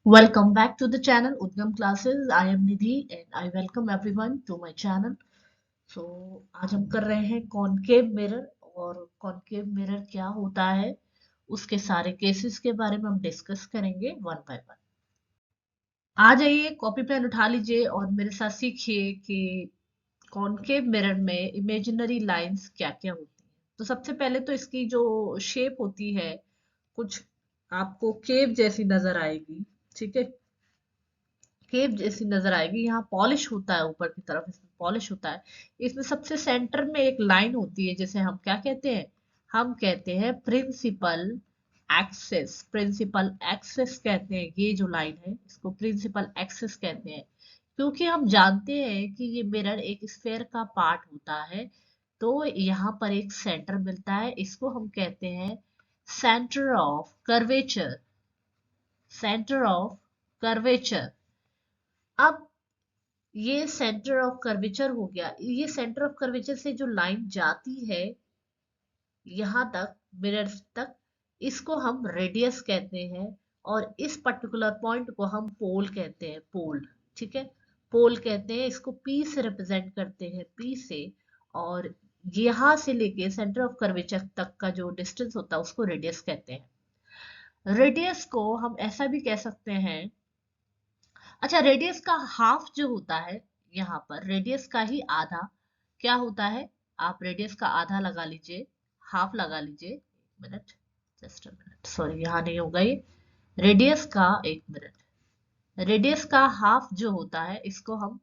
Welcome back to the channel Udgam Classes. I am Nidhi and I welcome everyone to my channel. So आज हम कर रहे हैं concave mirror और concave mirror क्या होता है उसके सारे केसेस के बारे में हम डिस्कस करेंगे वन बाय वन। आ जाइए कॉपी पेन उठा लीजिए और मेरे साथ सीखिए कि कॉनकेव मिरर में इमेजिनरी लाइंस क्या-क्या होती हैं। तो सबसे पहले तो इसकी जो शेप होती है कुछ आपको केव जैसी नजर आएगी, ठीक है। केव जैसी नजर आएगी। यहाँ पॉलिश होता है, ऊपर की तरफ इसमें पॉलिश होता है। इसमें सबसे सेंटर में एक लाइन होती है जिसे हम क्या कहते हैं, हम कहते हैं प्रिंसिपल एक्सेस। प्रिंसिपल एक्सेस कहते हैं, ये जो लाइन है इसको प्रिंसिपल एक्सेस कहते हैं। क्योंकि हम जानते हैं कि ये मिरर एक स्फेयर का पार्ट होता है, तो यहाँ पर एक सेंटर मिलता है, इसको हम कहते हैं centre of curvature. Centre of curvature. अब ये सेंटर ऑफ कर्वेचर हो गया। ये सेंटर ऑफ कर्वेचर से जो लाइन जाती है यहां तक, मिरर तक, इसको हम रेडियस कहते हैं। और इस पर्टिकुलर पॉइंट को हम पोल कहते हैं, पोल। ठीक है, पोल कहते हैं इसको। पी से रिप्रेजेंट करते हैं, पी से। और यहां से लेके सेंटर ऑफ कर्वेचर तक का जो डिस्टेंस होता है उसको रेडियस कहते हैं। रेडियस को हम ऐसा भी कह सकते हैं, अच्छा, रेडियस का हाफ जो होता है, यहाँ पर रेडियस का ही आधा क्या होता है, आप रेडियस का आधा लगा लीजिए, हाफ लगा लीजिए। Minute, just a minute, sorry यहाँ नहीं होगा ये। रेडियस का, एक मिनट, रेडियस का हाफ जो होता है इसको हम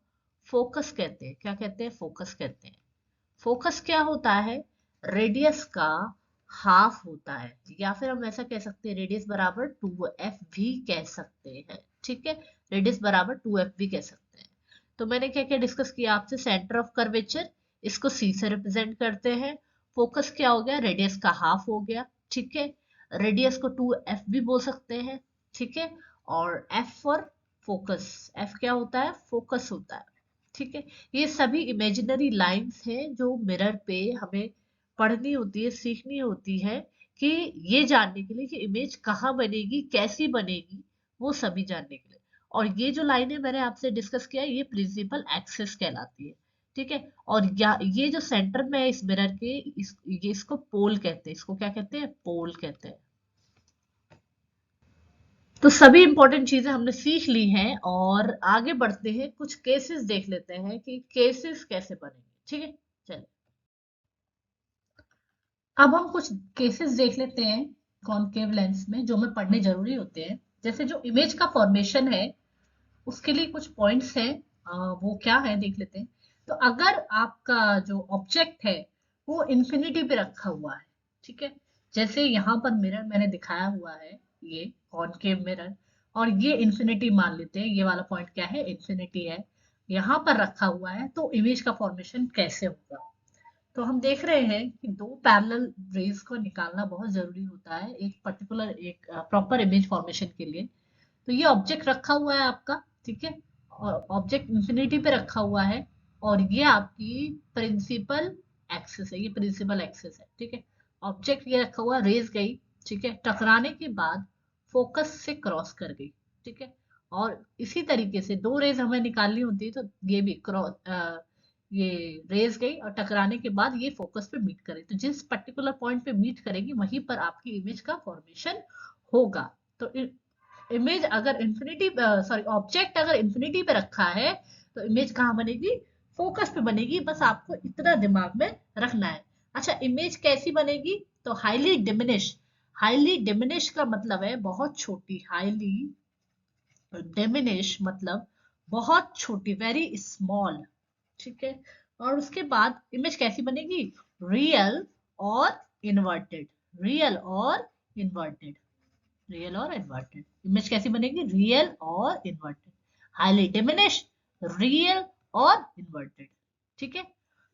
फोकस कहते हैं। क्या कहते हैं, फोकस कहते हैं। फोकस क्या होता है, रेडियस का हाफ होता है। या फिर हम ऐसा कह सकते हैं, रेडियस बराबर 2f भी कह सकते हैं। ठीक है, रेडियस बराबर 2f भी कह सकते हैं। तो मैंने क्या क्या डिस्कस किया आपसे, सेंटर ऑफ कर्वेचर, इसको c से रिप्रेजेंट करते हैं। फोकस क्या हो गया, रेडियस का हाफ हो गया। ठीक है, रेडियस को 2f भी बोल सकते हैं। ठीक है, और f फॉर फोकस, f क्या होता है, फोकस होता है। ठीक है, ये सभी इमेजिनरी लाइंस हैं जो मिरर पे हमें पढ़नी होती है, सीखनी होती है, कि ये जानने के लिए कि इमेज कहाँ बनेगी, कैसी बनेगी, वो सभी जानने के लिए। और ये जो लाइनें मैंने आपसे डिस्कस किया ये प्रिंसिपल एक्सेस कहलाती है। ठीक है, और ये जो सेंटर में है इस मिरर के, ये इसको पोल कहते हैं। इसको क्या कहते हैं, पोल कहते हैं। तो सभी इंपॉर्टेंट चीजें हमने सीख ली हैं और आगे बढ़ते हैं, कुछ केसेस देख लेते हैं कि केसेस कैसे बनेंगे। ठीक है, चलिए अब हम कुछ केसेस देख लेते हैं कॉनकेव लेंस में, जो हमें पढ़ने जरूरी होते हैं। जैसे जो इमेज का फॉर्मेशन है उसके लिए कुछ पॉइंट्स हैं, वो क्या है देख लेते हैं। तो अगर आपका जो ऑब्जेक्ट है वो इंफिनिटी पे रखा हुआ है, ठीक है, जैसे यहाँ पर मिरर मैंने दिखाया हुआ है, ये कॉनकेव मिरर, और ये इंफिनिटी मान लेते हैं, ये वाला पॉइंट क्या है, इंफिनिटी है, यहाँ पर रखा हुआ है, तो इमेज का फॉर्मेशन कैसे होगा। तो हम देख रहे हैं कि दो पैरेलल रेज को निकालना बहुत जरूरी होता है एक पर्टिकुलर, एक प्रॉपर इमेज फॉर्मेशन के लिए। तो ये ऑब्जेक्ट रखा हुआ है आपका, ठीक है, और ऑब्जेक्ट इंफिनिटी पे रखा हुआ है, और ये आपकी प्रिंसिपल एक्सिस है, ये प्रिंसिपल एक्सिस है। ठीक है, ऑब्जेक्ट ये रखा हुआ, रेज गई, ठीक है, टकराने के बाद फोकस से क्रॉस कर गई। ठीक है, और इसी तरीके से दो रेज हमें निकालनी होती है, तो ये भी क्रॉस, ये रेज गई और टकराने के बाद ये फोकस पे मीट करे, तो जिस पर्टिकुलर पॉइंट पे मीट करेगी वहीं पर आपकी इमेज का फॉर्मेशन होगा। तो इमेज अगर इंफिनिटी, सॉरी, ऑब्जेक्ट अगर इंफिनिटी पे रखा है तो इमेज कहाँ बनेगी, फोकस पे बनेगी। बस आपको इतना दिमाग में रखना है। अच्छा, इमेज कैसी बनेगी, तो हाईली डिमिनिश। हाईली डिमिनिश का मतलब है बहुत छोटी, हाईली डिमिनिश मतलब बहुत छोटी, वेरी स्मॉल। ठीक है, और उसके बाद इमेज कैसी बनेगी, रियल और इन्वर्टेड। रियल और इन्वर्टेड, रियल और इन्वर्टेड इमेज कैसी बनेगी, रियल और इन्वर्टेड, हाईली डिमिनिश, रियल और इन्वर्टेड। ठीक है,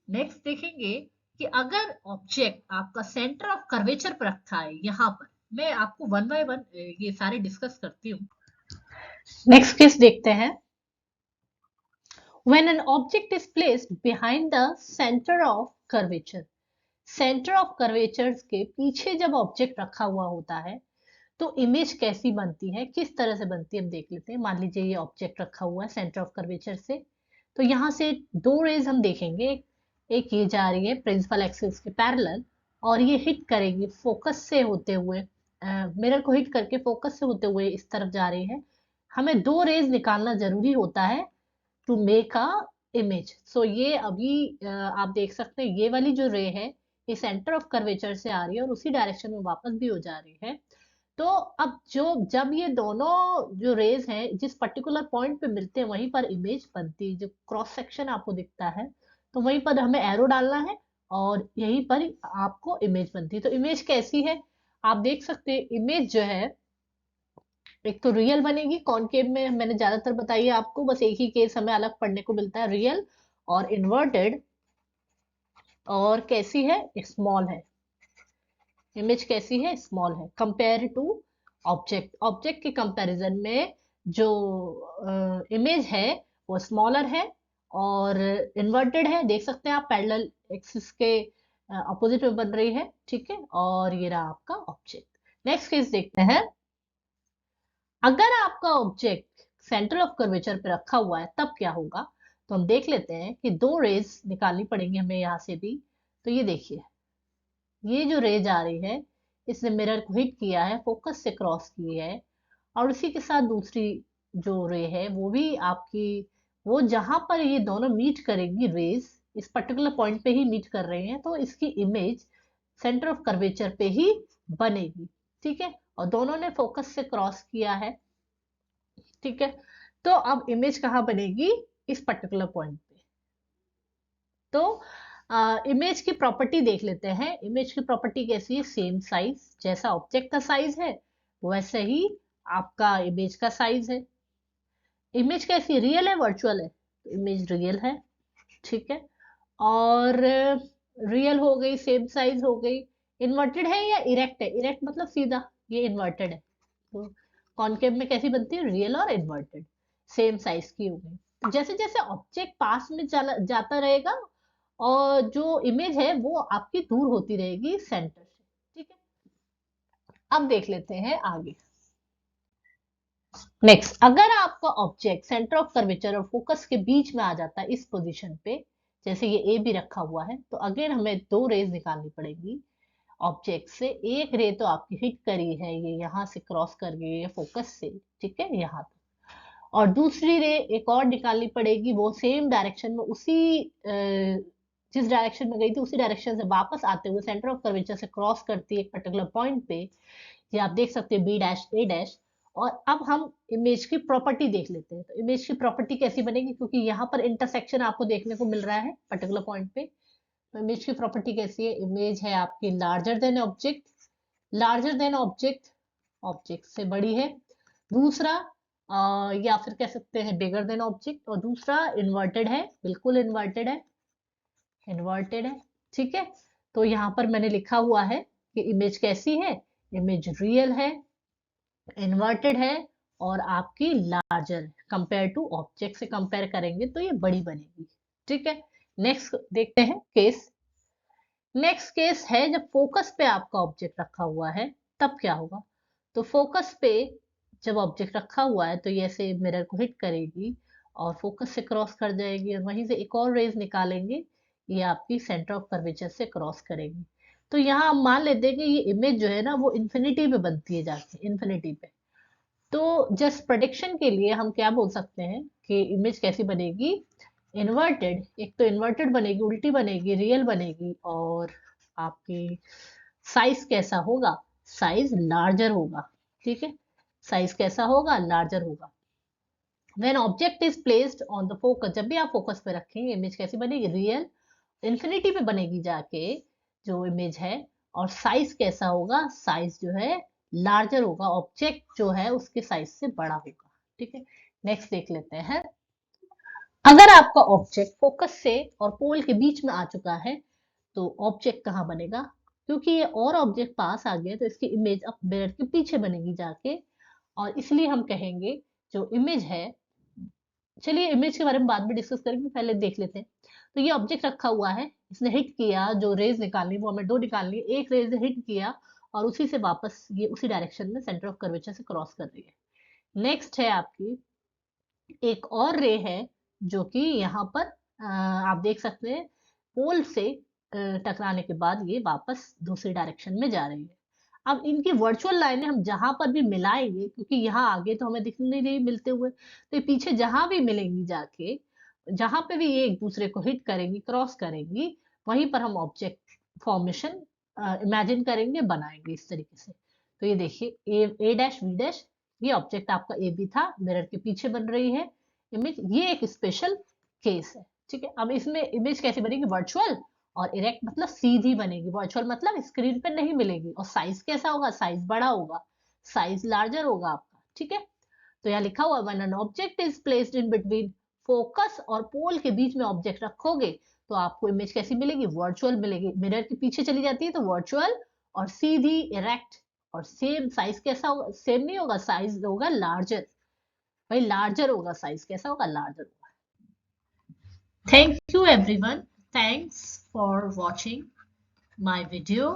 नेक्स्ट देखेंगे कि अगर ऑब्जेक्ट आपका सेंटर ऑफ कर्वेचर पर रखा है, यहां पर मैं आपको वन बाय वन ये सारे डिस्कस करती हूँ। नेक्स्ट केस देखते हैं। When an object is placed behind the center of curvature, centre of curvature के पीछे जब ऑब्जेक्ट रखा हुआ होता है, तो इमेज कैसी बनती है, किस तरह से बनती है, हम देख लेते हैं। मान लीजिए ये ऑब्जेक्ट रखा हुआ है सेंटर ऑफ कर्वेचर से, तो यहाँ से दो रेज हम देखेंगे। एक ये जा रही है प्रिंसिपल एक्सिस के पैरेलल, और ये हिट करेगी फोकस से होते हुए, मिरर को हिट करके फोकस से होते हुए इस तरफ जा रही है। हमें दो रेज निकालना जरूरी होता है टू मेक अ इमेज। सो ये अभी आप देख सकते हैं, ये वाली जो रे है ये सेंटर ऑफ कर्वेचर से आ रही है और उसी डायरेक्शन में वापस भी हो जा रही है। तो अब जब ये दोनों जो रेज हैं जिस पर्टिकुलर पॉइंट पे मिलते हैं वहीं पर इमेज बनती है। जो क्रॉस सेक्शन आपको दिखता है तो वहीं पर हमें एरो डालना है और यहीं पर आपको इमेज बनती है। तो इमेज कैसी है आप देख सकते हैं। इमेज जो है एक तो रियल बनेगी, कॉनकेव में मैंने ज्यादातर बताई है आपको, बस एक ही केस हमें अलग पढ़ने को मिलता है, रियल और इन्वर्टेड। और कैसी है, स्मॉल है। इमेज कैसी है, स्मॉल है कंपेयर टू ऑब्जेक्ट। ऑब्जेक्ट के कंपैरिजन में जो इमेज है वो स्मॉलर है और इन्वर्टेड है। देख सकते हैं आप, पैरेलल एक्सिस के अपोजिट में बन रही है, ठीक है। और ये रहा आपका ऑब्जेक्ट। नेक्स्ट केस देखते हैं। अगर आपका ऑब्जेक्ट सेंटर ऑफ कर्वेचर पे रखा हुआ है तब क्या होगा। तो हम देख लेते हैं कि दो रेज निकालनी पड़ेंगी हमें यहाँ से भी। तो ये देखिए, ये जो रेज आ रही है इसने मिरर को हिट किया है, फोकस से क्रॉस की है, और उसी के साथ दूसरी जो रे है वो भी आपकी, वो जहां पर ये दोनों मीट करेंगी रेज, इस पर्टिकुलर पॉइंट पे ही मीट कर रहे हैं, तो इसकी इमेज सेंटर ऑफ कर्वेचर पे ही बनेगी, ठीक है। और दोनों ने फोकस से क्रॉस किया है, ठीक है। तो अब इमेज कहाँ बनेगी, इस पर्टिकुलर पॉइंट पे। तो इमेज की प्रॉपर्टी देख लेते हैं। इमेज की प्रॉपर्टी कैसी है, सेम साइज, जैसा ऑब्जेक्ट का साइज है वैसे ही आपका इमेज का साइज है। इमेज कैसी, रियल है वर्चुअल है, तो इमेज रियल है, ठीक है। और रियल हो गई, सेम साइज हो गई। इन्वर्टेड है या इरेक्ट है, इरेक्ट मतलब सीधा, ये इन्वर्टेड है। तो कॉनकेव में कैसी बनती है, रियल और इन्वर्टेड, सेम साइज की हो गई। तो जैसे जैसे ऑब्जेक्ट पास में चला जाता रहेगा और जो इमेज है वो आपकी दूर होती रहेगी सेंटर से, ठीक है। अब देख लेते हैं आगे। नेक्स्ट, अगर आपका ऑब्जेक्ट सेंटर ऑफ कर्वेचर और फोकस के बीच में आ जाता है इस पोजीशन पे, जैसे ये ए भी रखा हुआ है, तो अगेन हमें दो रेज निकालनी पड़ेगी ऑब्जेक्ट से। एक रे तो आपकी हिट करी है, ये यहाँ से क्रॉस कर गई है फोकस से, ठीक है, यहाँ तक। और दूसरी रे एक और निकालनी पड़ेगी, वो सेम डायरेक्शन में, उसी जिस डायरेक्शन में गई थी उसी डायरेक्शन से वापस आते हुए सेंटर ऑफ कर्वेचर से क्रॉस करती है एक पर्टिकुलर पॉइंट पे। ये आप देख सकते हैं बी डैश ए डैश। और अब हम इमेज की प्रॉपर्टी देख लेते हैं। तो इमेज की प्रॉपर्टी कैसी बनेगी, क्योंकि यहाँ पर इंटरसेक्शन आपको देखने को मिल रहा है पर्टिकुलर पॉइंट पे। तो इमेज की प्रॉपर्टी कैसी है, इमेज है आपकी larger than object. Larger than object, object से बड़ी है। दूसरा या फिर कह सकते हैं बिगर देन ऑब्जेक्ट। और दूसरा इन्वर्टेड है, बिल्कुल इन्वर्टेड है, इन्वर्टेड है, ठीक है। तो यहाँ पर मैंने लिखा हुआ है कि इमेज कैसी है, इमेज रियल है, इन्वर्टेड है और आपकी लार्जर कंपेयर टू ऑब्जेक्ट से कंपेयर करेंगे तो ये बड़ी बनेगी, ठीक है। नेक्स्ट देखते हैं केस। नेक्स्ट केस है जब फोकस पे आपका ऑब्जेक्ट रखा हुआ है तब क्या होगा। तो फोकस पे जब ऑब्जेक्ट रखा हुआ है तो ये ऐसे मिरर को हिट करेगी और फोकस से क्रॉस कर जाएगी और वहीं से एक और रेज निकालेंगे, ये आपकी सेंटर ऑफ कर्वेचर से क्रॉस करेगी। तो यहाँ हम मान लेते हैं कि ये इमेज जो है ना वो इन्फिनिटी पे बनती है, जाके इन्फिनिटी पे। तो जस्ट प्रेडिक्शन के लिए हम क्या बोल सकते हैं कि इमेज कैसी बनेगी, इन्वर्टेड। एक तो इन्वर्टेड बनेगी, उल्टी बनेगी, रियल बनेगी। और आपकी साइज कैसा होगा, साइज लार्जर होगा, ठीक है। साइज कैसा होगा, लार्जर होगा। When object is placed on the focus, जब भी आप फोकस पे रखेंगे इमेज कैसी बनेगी, रियल, इन्फिनिटी पे बनेगी जाके जो इमेज है। और साइज कैसा होगा, साइज जो है लार्जर होगा, ऑब्जेक्ट जो है उसके साइज से बड़ा होगा, ठीक है। नेक्स्ट देख लेते हैं। अगर आपका ऑब्जेक्ट फोकस से और पोल के बीच में आ चुका है तो ऑब्जेक्ट कहाँ बनेगा, क्योंकि ये और ऑब्जेक्ट पास आ गया तो इसकी इमेज अब मिरर के पीछे बनेगी जाके। और इसलिए हम कहेंगे जो इमेज है, चलिए इमेज के बारे में बाद में डिस्कस करेंगे, पहले देख लेते हैं। तो ये ऑब्जेक्ट रखा हुआ है, इसने हिट किया, जो रेज निकालनी वो हमें दो निकालनी है। एक रेज हिट किया और उसी से वापस ये उसी डायरेक्शन में सेंटर ऑफ कर्वेचर से क्रॉस कर रही है। नेक्स्ट है आपकी एक और रे है जो कि यहाँ पर आप देख सकते हैं पोल से टकराने के बाद ये वापस दूसरी डायरेक्शन में जा रही है। अब इनकी वर्चुअल लाइनें हम जहां पर भी मिलाएंगे, क्योंकि यहाँ आगे तो हमें दिख नहीं रही मिलते हुए, तो ये पीछे जहां भी मिलेंगी जाके, जहां पे भी ये एक दूसरे को हिट करेंगी, क्रॉस करेंगी, वहीं पर हम ऑब्जेक्ट फॉर्मेशन इमेजिन करेंगे, बनाएंगे इस तरीके से। तो ये देखिए ए डैश बी डैश, ये ऑब्जेक्ट आपका ए बी था, मिरर के पीछे बन रही है इमेज। ये एक स्पेशल केस है, ठीक है। अब इसमें इमेज कैसे बनेगी, वर्चुअल, और इरेक्ट मतलब सीधी बनेगी। वर्चुअल मतलब स्क्रीन पे नहीं मिलेगी, और साइज कैसा होगा, साइज बड़ा होगा, साइज लार्जर होगा आपका, ठीक है। तो यहाँ लिखा हुआ when an object is placed in between focus और पोल के बीच में ऑब्जेक्ट रखोगे तो आपको इमेज कैसी मिलेगी, वर्चुअल मिलेगी। मिरर के पीछे चली जाती है तो वर्चुअल, और सीधी इरेक्ट, और सेम साइज कैसा होगा, सेम नहीं होगा, साइज होगा लार्जर। भाई लार्जर होगा, साइज कैसा होगा, लार्जर होगा। Thank you everyone, thanks for watching my video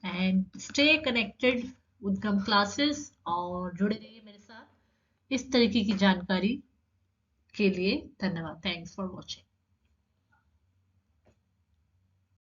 and stay connected उद्गम क्लासेस, और जुड़े रहिए मेरे साथ इस तरीके की जानकारी के लिए। धन्यवाद, थैंक्स फॉर वॉचिंग।